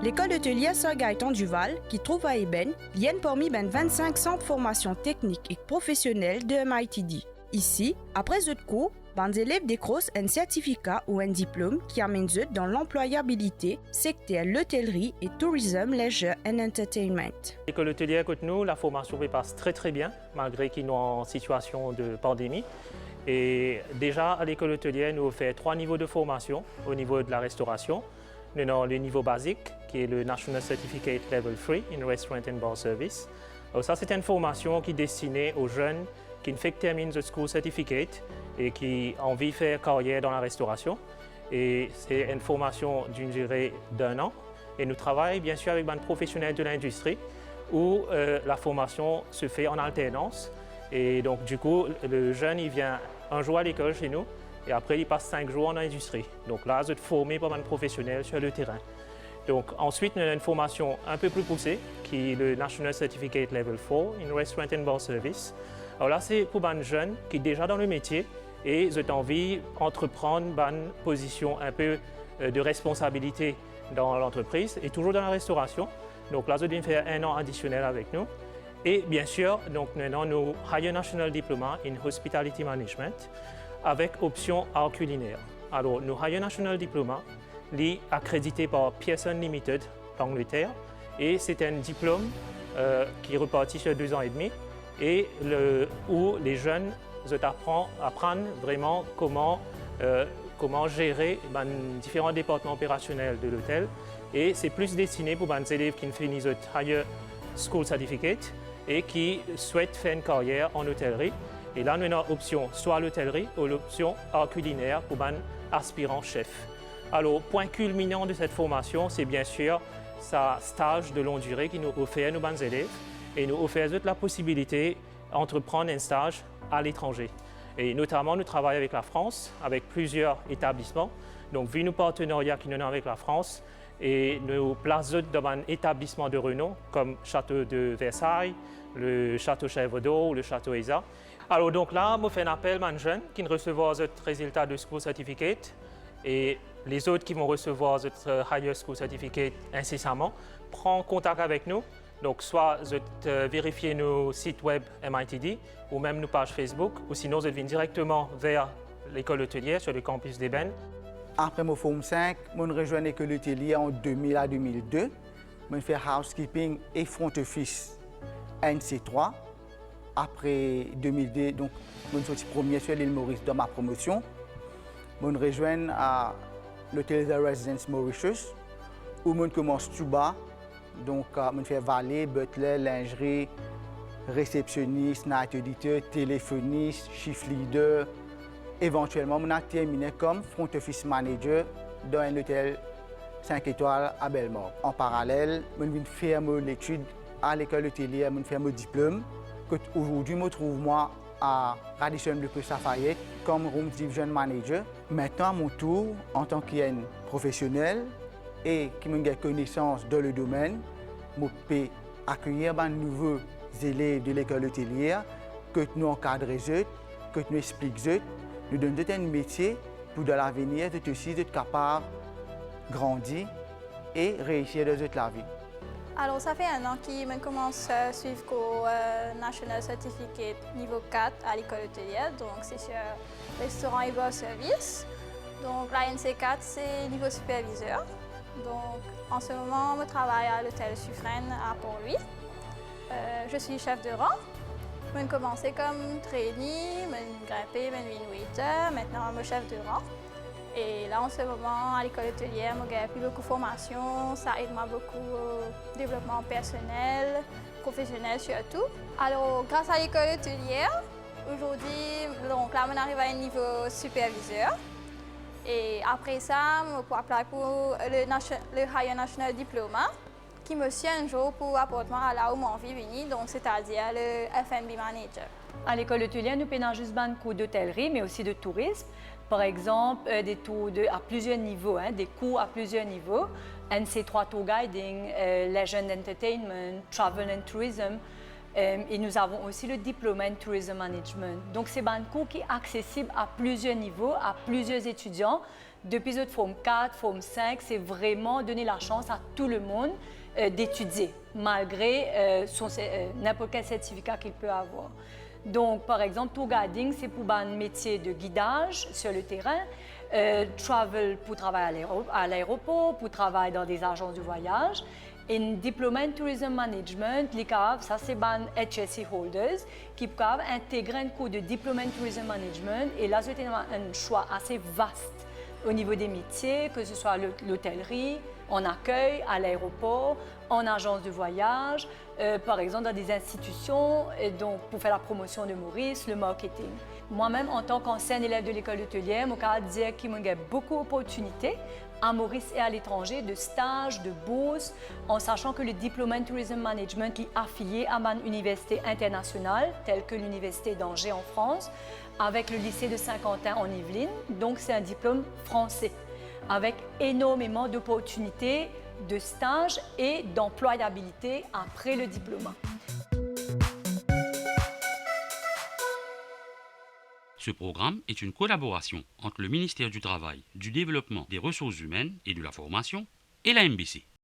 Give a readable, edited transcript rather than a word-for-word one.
L'école hôtelière Sir Gaëtan Duval, qui trouve à Eben, vient parmi 25 centres de formation technique et professionnelle de MITD. Ici, après ce cours, les élèves décrochent un certificat ou un diplôme qui amène eux dans l'employabilité, secteur l'hôtellerie et tourisme, leisure and entertainment. L'école hôtelière côté nous, la formation se passe très bien, malgré qu'ils sont en situation de pandémie. Et déjà, à l'école hôtelière, nous offrons 3 niveaux de formation au niveau de la restauration. Nous avons le niveau basique, qui est le National Certificate Level 3 in Restaurant and Bar Service. Alors ça, c'est une formation qui est destinée aux jeunes qui ne font que terminer le School Certificate et qui ont envie de faire carrière dans la restauration. Et c'est une formation d'une durée d'1 an. Et nous travaillons bien sûr avec des professionnels de l'industrie où la formation se fait en alternance. Et donc du coup, le jeune il vient un jour à l'école chez nous et après il passe 5 jours en industrie. Donc là, vous êtes formé par un professionnel sur le terrain. Donc ensuite, nous avons une formation un peu plus poussée qui est le National Certificate Level 4 in Restaurant and Bar Service. Alors là, c'est pour les jeunes qui sont déjà dans le métier et ils ont envie d'entreprendre une position un peu de responsabilité dans l'entreprise et toujours dans la restauration. Donc là, ils doivent faire 1 an additionnel avec nous. Et bien sûr, donc, nous avons nos Higher National Diploma in Hospitality Management avec option art culinaire. Alors, nos Higher National Diploma sont accrédités par Pearson Limited d'Angleterre et c'est un diplôme qui est reparti sur 2 ans et demi et où les jeunes apprennent vraiment comment gérer différents départements opérationnels de l'hôtel. Et c'est plus destiné pour les élèves qui finissent le Higher School Certificate et qui souhaitent faire une carrière en hôtellerie. Et là, nous avons l'option soit l'hôtellerie ou l'option art culinaire pour les aspirants chefs. Alors, point culminant de cette formation, c'est bien sûr sa stage de longue durée qui nous offre nos élèves et nous offre la possibilité d'entreprendre un stage à l'étranger. Et notamment, nous travaillons avec la France, avec plusieurs établissements. Donc, vu nos partenariats que nous avons avec la France, et nous plaçons dans un établissement de renom comme Château de Versailles, le Château Chèvre-d'Eau ou le Château Isa. Alors donc là, je fais un appel aux jeunes qui reçoivent le résultat de School Certificate et les autres qui vont recevoir le Higher School Certificate incessamment, prennent contact avec nous. Donc soit vérifier nos sites web MITD ou même nos pages Facebook ou sinon vous venez directement vers l'école hôtelière sur le campus d'Eben. Après mon Forme 5, je rejoins l'école hôtelière en 2000 à 2002. Je fais housekeeping et front office NC3. Après 2002, donc, je suis premier sur l'île Maurice dans ma promotion. Je rejoins à l'hôtel The Residence Mauritius où je commence tout bas. Donc, je fais valet, butler, lingerie, réceptionniste, night auditeur, téléphoniste, shift leader. Éventuellement, je terminé comme front office manager dans un hôtel 5 étoiles à Belmore. En parallèle, je viens faire l'étude à l'école hôtelière, je fais mon diplôme. Aujourd'hui, je me trouve à Radisson Blu Plus Lafayette comme Room Division Manager. Maintenant, à mon tour, en tant que professionnel et qui a des connaissances dans le domaine, je peux accueillir de nouveaux élèves de l'école hôtelière, que nous encadrons, que nous expliquons. Nous donnons un métier pour dans l'avenir de aussi être capable de grandir et réussir dans la vie. Alors, ça fait 1 an que je commence à suivre le National Certificate niveau 4 à l'école hôtelière. Donc, c'est sur restaurant et bar service. Donc, la NC4, c'est niveau superviseur. Donc, en ce moment, je travaille à l'hôtel Suffren à Port-Louis. Je suis chef de rang. Je vais commencer comme trainee, je grimpé, je suis waiter, maintenant je suis chef de rang. Et là, en ce moment, à l'école hôtelière, je n'ai plus beaucoup de formation, ça aide moi beaucoup au développement personnel, professionnel surtout. Alors, grâce à l'école hôtelière, aujourd'hui, donc là, on arrive à un niveau superviseur. Et après ça, je peux appeler pour le Higher National Diploma, qui me suit un jour pour apporter à là où j'ai envie de venir, donc c'est-à-dire le F&B Manager. À l'école hôtelière, nous prenons juste un cours d'hôtellerie, mais aussi de tourisme. Par exemple, des tours à plusieurs niveaux, des cours à plusieurs niveaux. NC3 Tour Guiding, Leisure and Entertainment, Travel and Tourism. Et nous avons aussi le diplôme en Tourism Management. Donc, c'est un cours qui est accessible à plusieurs niveaux, à plusieurs étudiants, Depuis notre Forme 4, Forme 5, c'est vraiment donner la chance à tout le monde d'étudier, malgré n'importe quel certificat qu'il peut avoir. Donc, par exemple, tour guiding, c'est pour un métier de guidage sur le terrain, travel pour travailler à l'aéroport, pour travailler dans des agences de voyage. Et Diploma in Tourism Management, ça c'est les HSC holders qui peuvent intégrer un cours de Diploma in Tourism Management. Et là, c'est un choix assez vaste au niveau des métiers, que ce soit l'hôtellerie, en accueil, à l'aéroport, en agence de voyage, par exemple dans des institutions, et donc pour faire la promotion de Maurice, le marketing. Moi-même, en tant qu'ancienne élève de l'école hôtelière, je peux dire qu'il y a beaucoup d'opportunités à Maurice et à l'étranger, de stages, de bourses, en sachant que le Diploma in Tourism Management est affilié à une université internationale, telle que l'Université d'Angers en France, avec le lycée de Saint-Quentin en Yvelines. Donc, c'est un diplôme français, avec énormément d'opportunités de stage et d'employabilité après le diplôme. Ce programme est une collaboration entre le ministère du Travail, du Développement des Ressources humaines et de la Formation et la MBC.